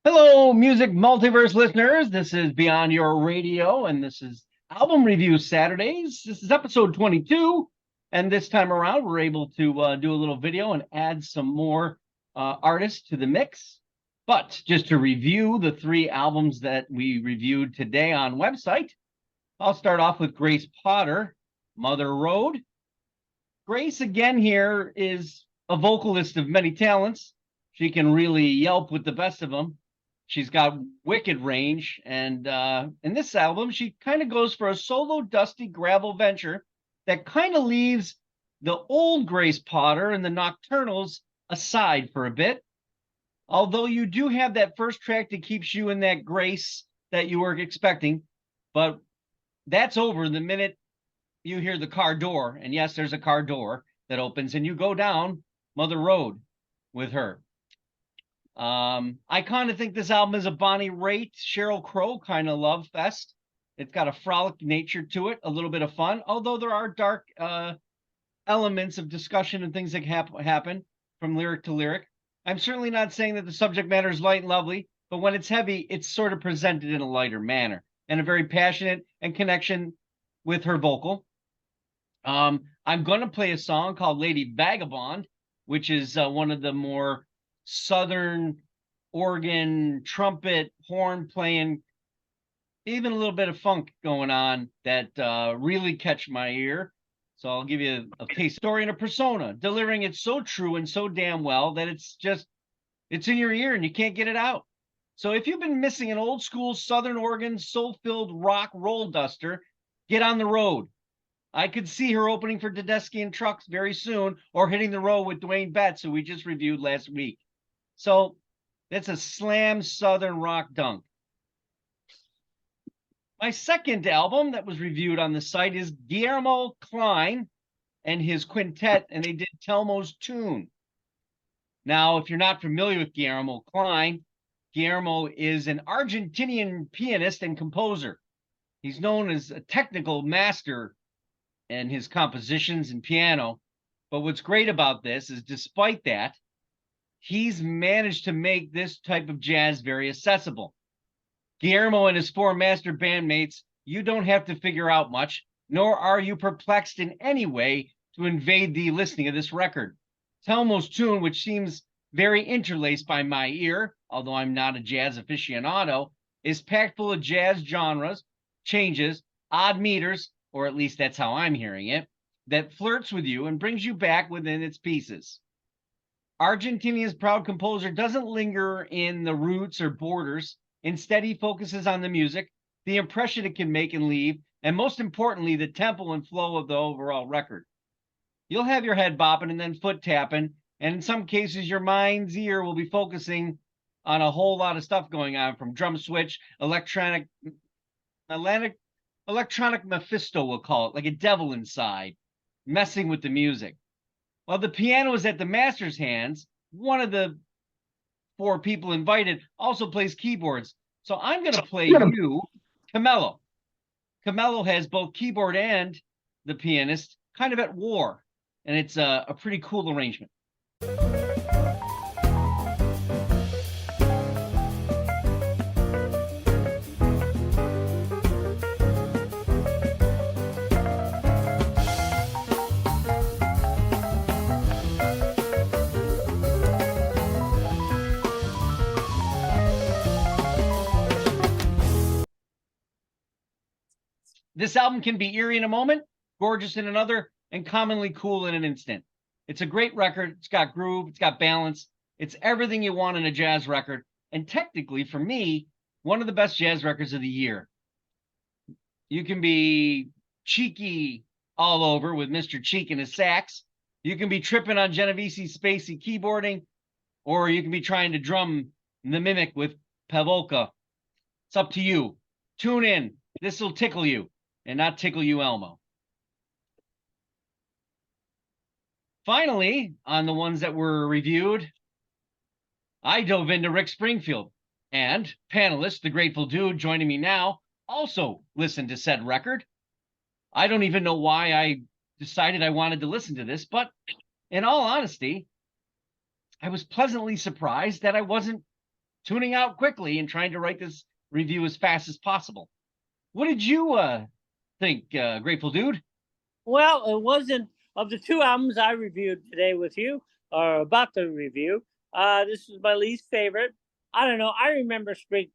Hello, music multiverse listeners. This is Beyond Your Radio, and this is Album Review Saturdays. This is episode 22, and this time around, we're able to do a little video and add some more artists to the mix. But just to review the three albums that we reviewed today on website, I'll start off with Grace Potter, Mother Road. Grace, again, here is a vocalist of many talents. She can really yelp with the best of them. She's got wicked range, and in this album, she kind of goes for a solo dusty gravel venture that kind of leaves the old Grace Potter and the Nocturnals aside for a bit. Although you do have that first track that keeps you in that grace that you were expecting, but that's over the minute you hear the car door. And yes, there's a car door that opens, and you go down Mother Road with her. I kind of think this album is a Bonnie Raitt, Sheryl Crow kind of love fest. It's got a frolic nature to it, a little bit of fun, although there are dark elements of discussion and things that happen from lyric to lyric. I'm certainly not saying that the subject matter is light and lovely, but when it's heavy, it's sort of presented in a lighter manner and a very passionate and connection with her vocal. I'm going to play a song called Lady Vagabond, which is one of the more Southern organ, trumpet, horn playing, even a little bit of funk going on that really catch my ear. So I'll give you a case story and a persona, delivering it so true and so damn well that it's in your ear and you can't get it out. So if you've been missing an old school Southern organ, soul-filled rock roll duster, get on the road. I could see her opening for Tedeschi and Trucks very soon, or hitting the road with Dwayne Betts, who we just reviewed last week. So that's a slam Southern rock dunk. My second album that was reviewed on the site is Guillermo Klein and his quintet, and they did Telmo's Tune. Now, if you're not familiar with Guillermo Klein, Guillermo is an Argentinian pianist and composer. He's known as a technical master in his compositions and piano. But what's great about this is, despite that, he's managed to make this type of jazz very accessible. Guillermo and his four master bandmates, you don't have to figure out much, nor are you perplexed in any way to invade the listening of this record. Telmo's Tune, which seems very interlaced by my ear, although I'm not a jazz aficionado, is packed full of jazz genres, changes, odd meters, or at least that's how I'm hearing it, that flirts with you and brings you back within its pieces. Argentinia's proud composer doesn't linger in the roots or borders. Instead, he focuses on the music, the impression it can make and leave, and most importantly, the tempo and flow of the overall record. You'll have your head bopping and then foot tapping, and in some cases, your mind's ear will be focusing on a whole lot of stuff going on, from drum switch, electronic Mephisto, we'll call it, like a devil inside, messing with the music. While the piano is at the master's hands, one of the four people invited also plays keyboards. So I'm going to play you Camelo. Camelo has both keyboard and the pianist kind of at war, and it's a pretty cool arrangement. This album can be eerie in a moment, gorgeous in another, and commonly cool in an instant. It's a great record. It's got groove. It's got balance. It's everything you want in a jazz record. And technically, for me, one of the best jazz records of the year. You can be cheeky all over with Mr. Cheek and his sax. You can be tripping on Geneviese's spacey keyboarding, or you can be trying to drum the mimic with Pavolka. It's up to you. Tune in. This will tickle you. And not tickle you, Elmo. Finally, on the ones that were reviewed, I dove into Rick Springfield, and panelist, the Grateful Dude, joining me now, also listened to said record. I don't even know why I decided I wanted to listen to this, but in all honesty, I was pleasantly surprised that I wasn't tuning out quickly and trying to write this review as fast as possible. What did you think, Grateful Dude? Well, it wasn't of the two albums I reviewed today with you, or about to review. This was my least favorite. I don't know. I remember Rick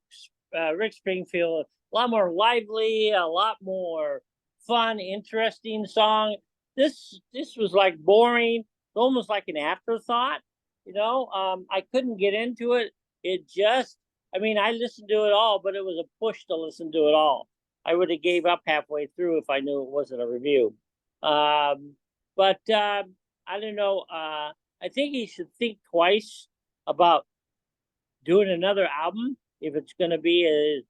Springfield a lot more lively, a lot more fun, interesting song. This was like boring, almost like an afterthought. I couldn't get into it. It just, I mean, I listened to it all, but it was a push to listen to it all. I would have gave up halfway through if I knew it wasn't a review. But I don't know. I think he should think twice about doing another album if it's going to be as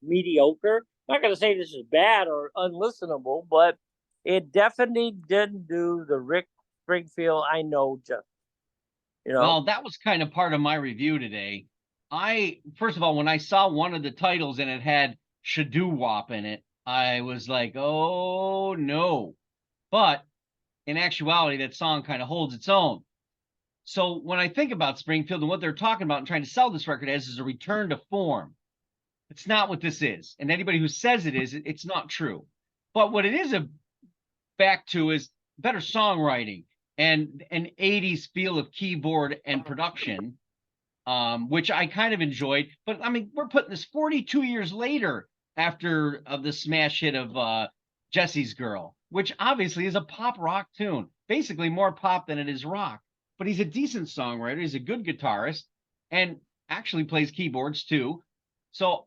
mediocre. I'm not going to say this is bad or unlistenable, but it definitely didn't do the Rick Springfield I know just. Well, that was kind of part of my review today. First of all, when I saw one of the titles and it had Shadoo Wop in it, I was like, oh no. But in actuality, that song kind of holds its own. So when I think about Springfield and what they're talking about and trying to sell this record as is a return to form, it's not what this is. And anybody who says it is, it's not true. But what it is back to is better songwriting and an 80s feel of keyboard and production, which I kind of enjoyed. But I mean, we're putting this 42 years later after the smash hit of Jesse's Girl, which obviously is a pop rock tune, basically more pop than it is rock. But he's a decent songwriter. He's a good guitarist and actually plays keyboards too. So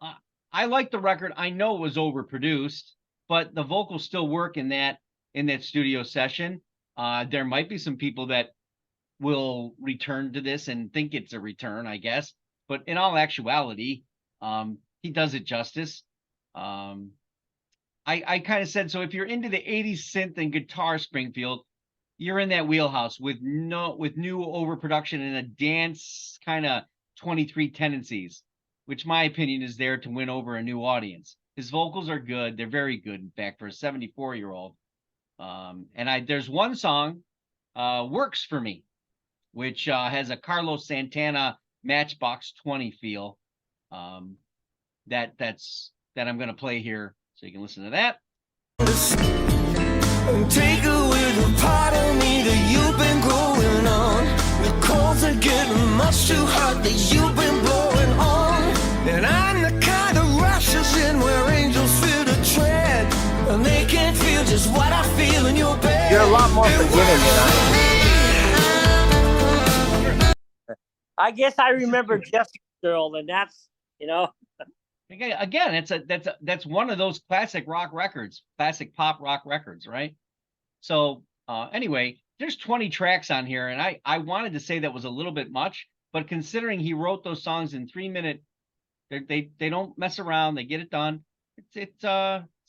I like the record. I know it was overproduced, but the vocals still work in that studio session. There might be some people that will return to this and think it's a return, I guess. But in all actuality, he does it justice. I kind of said, so if you're into the 80s synth and guitar, Springfield, you're in that wheelhouse with new overproduction and a dance kind of 23 tendencies, which my opinion is there to win over a new audience. His vocals are good. They're very good, in fact, for a 74-year-old. And there's one song, Works for Me, which has a Carlos Santana Matchbox 20 feel. That I'm going to play here so you can listen to that. Take away the part of me that you've been growing on. The coals are getting much too hot that you've been blowing on. And I'm the kind of rushes in where angels feel the tread, and they can't feel just what I feel in your bed. You're a lot more forgiving than I am. I guess I remember Jesse's Girl, and that's, Again, that's one of those classic rock records, classic pop rock records, right? So anyway, there's 20 tracks on here, and I wanted to say that was a little bit much, but considering he wrote those songs in 3 minutes, they don't mess around, they get it done. It's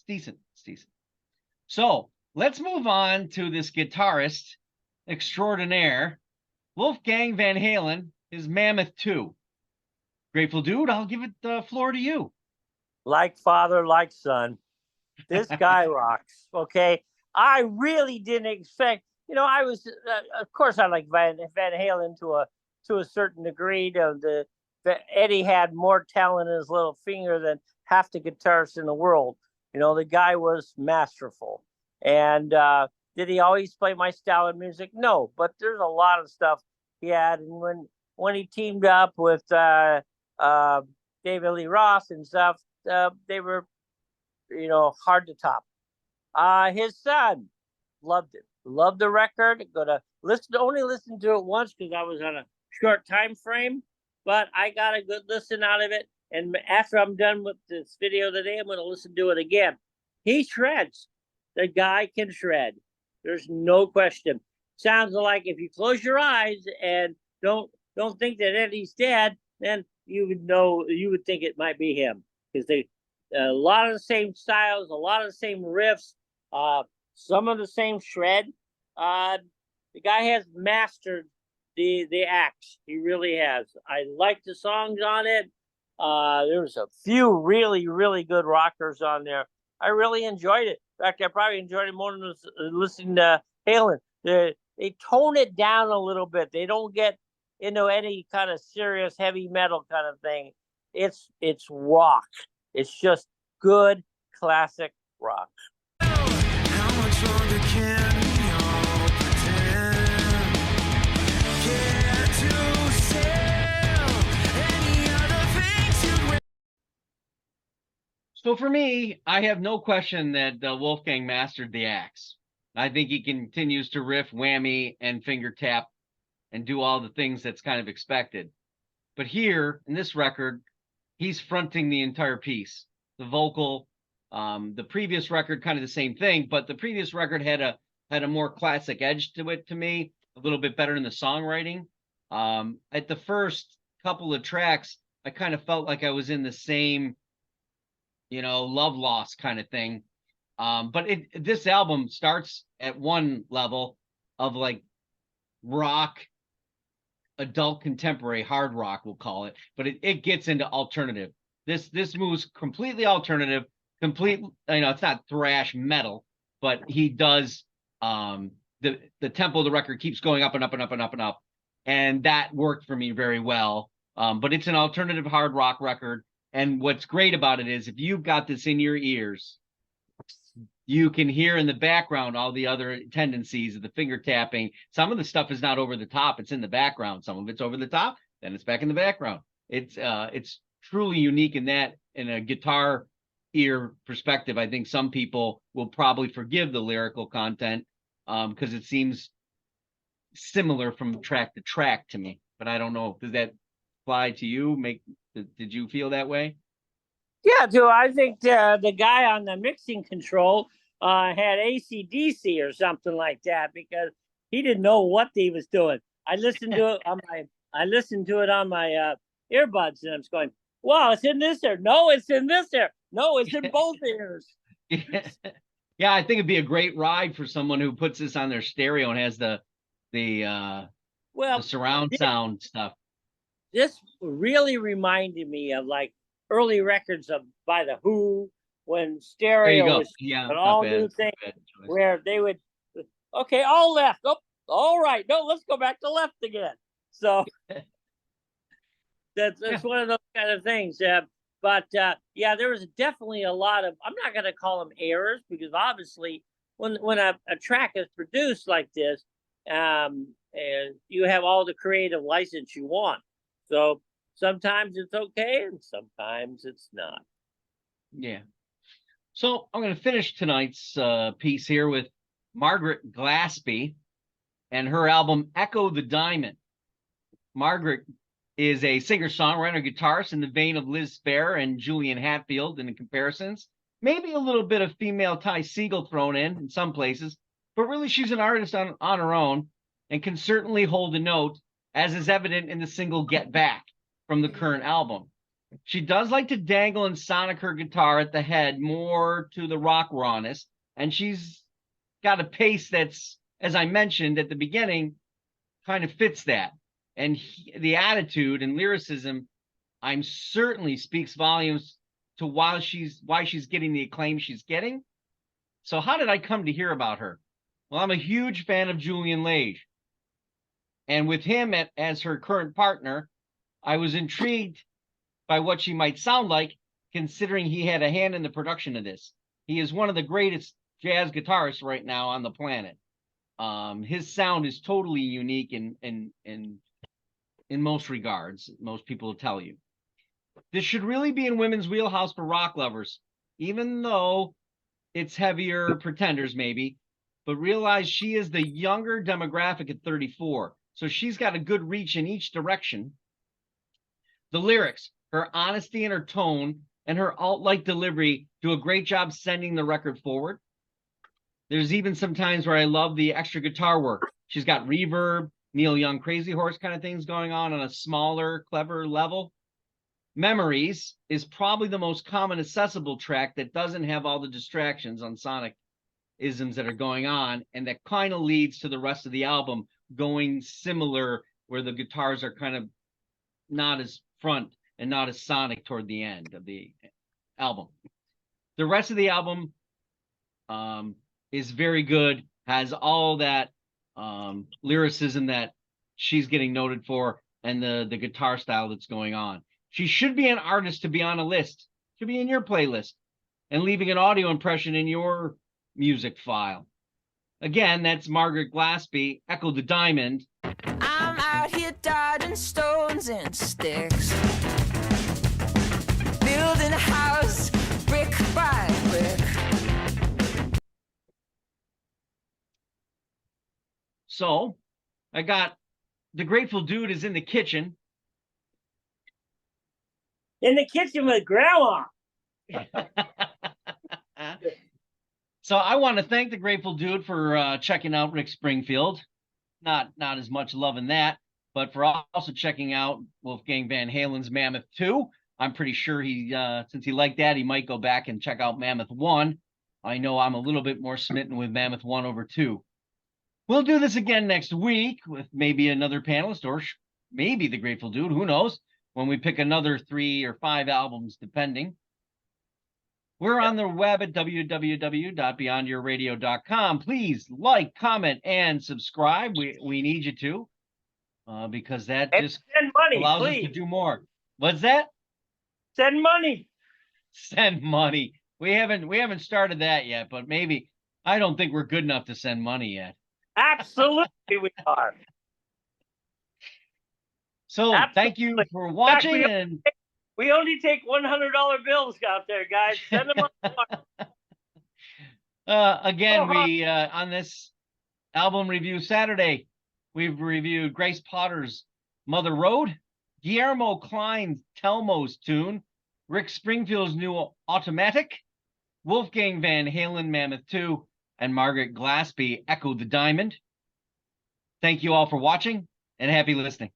decent. It's decent. So let's move on to this guitarist extraordinaire, Wolfgang Van Halen, his Mammoth 2. Grateful Dude, I'll give it the floor to you. Like father, like son. This guy rocks. Okay. I really didn't expect, I was, of course, I like Van Halen to a certain degree. Eddie had more talent in his little finger than half the guitarists in the world. The guy was masterful. And did he always play my style of music? No, but there's a lot of stuff he had. And when he teamed up with David Lee Roth and stuff, they were, hard to top. His son loved it, loved the record. Only listen to it once because I was on a short time frame, but I got a good listen out of it. And after I'm done with this video today, I'm going to listen to it again. He shreds. The guy can shred. There's no question. Sounds like if you close your eyes and don't think that Eddie's dead, then you would think it might be him, because a lot of the same styles, a lot of the same riffs, some of the same shred. The guy has mastered the axe. He really has. I like the songs on it. There's a few really, really good rockers on there. I really enjoyed it. In fact, I probably enjoyed it more than listening to Halen. They tone it down a little bit. They don't get into any kind of serious heavy metal kind of thing. It's rock. It's just good classic rock. How much longer can we all pretend? Care to sell any other things you'd So for me, I have no question that Wolfgang mastered the axe. I think he continues to riff, whammy, and finger tap and do all the things that's kind of expected. But here in this record, he's fronting the entire piece. The vocal, the previous record, kind of the same thing, but the previous record had a more classic edge to it to me, a little bit better in the songwriting. At the first couple of tracks, I kind of felt like I was in the same, love loss kind of thing. But this album starts at one level of like rock, adult contemporary, hard rock, we'll call it, but it gets into alternative. This moves completely alternative, it's not thrash metal, but he does the tempo of the record keeps going up and up and up and up and up. And that worked for me very well. But it's an alternative hard rock record. And what's great about it is if you've got this in your ears, you can hear in the background all the other tendencies of the finger tapping. Some of the stuff is not over the top. It's in the background. Some of it's over the top, then it's back in the background. It's truly unique in that, in a guitar ear perspective. I think some people will probably forgive the lyrical content because it seems similar from track to track to me. But I don't know. Does that apply to you? Did you feel that way? Yeah, too. I think the guy on the mixing control had AC/DC or something like that because he didn't know what he was doing. I listened to it on my earbuds, and I'm just going, "Wow, it's in this ear. No, it's in this ear. No, it's in both ears." Yeah, I think it'd be a great ride for someone who puts this on their stereo and has the surround sound stuff. This really reminded me of like early records by the Who, when stereo was an all new thing, where they would, okay, all left, oh, all right, no, let's go back to left again. So that's one of those kind of things. But there was definitely a lot of, I'm not going to call them errors, because obviously when a track is produced like this, you have all the creative license you want. So sometimes it's okay and sometimes it's not. Yeah. So I'm going to finish tonight's piece here with Margaret Glaspie and her album Echo the Diamond. Margaret is a singer-songwriter, guitarist in the vein of Liz Phair and Julian Hatfield in the comparisons. Maybe a little bit of female Ty Segall thrown in some places, but really she's an artist on her own and can certainly hold a note, as is evident in the single Get Back from the current album. She does like to dangle and sonic her guitar at the head more to the rock rawness, and she's got a pace that's, as I mentioned at the beginning, kind of fits that. And the attitude and lyricism, I'm certainly speaks volumes to why she's getting the acclaim she's getting. So how did I come to hear about her? Well, I'm a huge fan of Julian Lage. And with him as her current partner, I was intrigued by what she might sound like, considering he had a hand in the production of this. He is one of the greatest jazz guitarists right now on the planet. His sound is totally unique in most regards. Most people will tell you. This should really be in women's wheelhouse for rock lovers, even though it's heavier pretenders maybe, but realize she is the younger demographic at 34. So she's got a good reach in each direction. The lyrics, her honesty and her tone, and her alt-like delivery do a great job sending the record forward. There's even some times where I love the extra guitar work. She's got reverb, Neil Young Crazy Horse kind of things going on a smaller, clever level. Memories is probably the most common accessible track that doesn't have all the distractions on sonic isms that are going on, and that kind of leads to the rest of the album going similar, where the guitars are kind of not as front and not as sonic toward the end of the album. The rest of the album is very good, has all that lyricism that she's getting noted for, and the guitar style that's going on. She should be an artist to be on a list, should be in your playlist, and leaving an audio impression in your music file. Again, that's Margaret Glaspie, Echo the Diamond. I'm out here dodging stones and sticks, building a house brick by brick. So I got the Grateful Dude is in the kitchen. In the kitchen with Grandma. So I want to thank the Grateful Dude for checking out Rick Springfield. Not as much love in that, but for also checking out Wolfgang Van Halen's Mammoth 2. I'm pretty sure he, since he liked that, he might go back and check out Mammoth 1. I know I'm a little bit more smitten with Mammoth 1 over 2. We'll do this again next week with maybe another panelist or maybe the Grateful Dude. Who knows? When we pick another 3 or 5 albums, depending. We're on the web at www.beyondyourradio.com. Please like, comment, and subscribe. We need you to, because that And just send money, allows please. us to do more. What's that? Send money. Send money. We haven't started that yet, but maybe. I don't think we're good enough to send money yet. Absolutely, we are. So thank you for watching, and We only take $100 bills out there, guys. Send them on. again, we on this album review Saturday, we've reviewed Grace Potter's Mother Road, Guillermo Klein's Telmo's Tune, Rick Springfield's new Automatic, Wolfgang Van Halen Mammoth 2, and Margaret Glaspie Echo the Diamond. Thank you all for watching, and happy listening.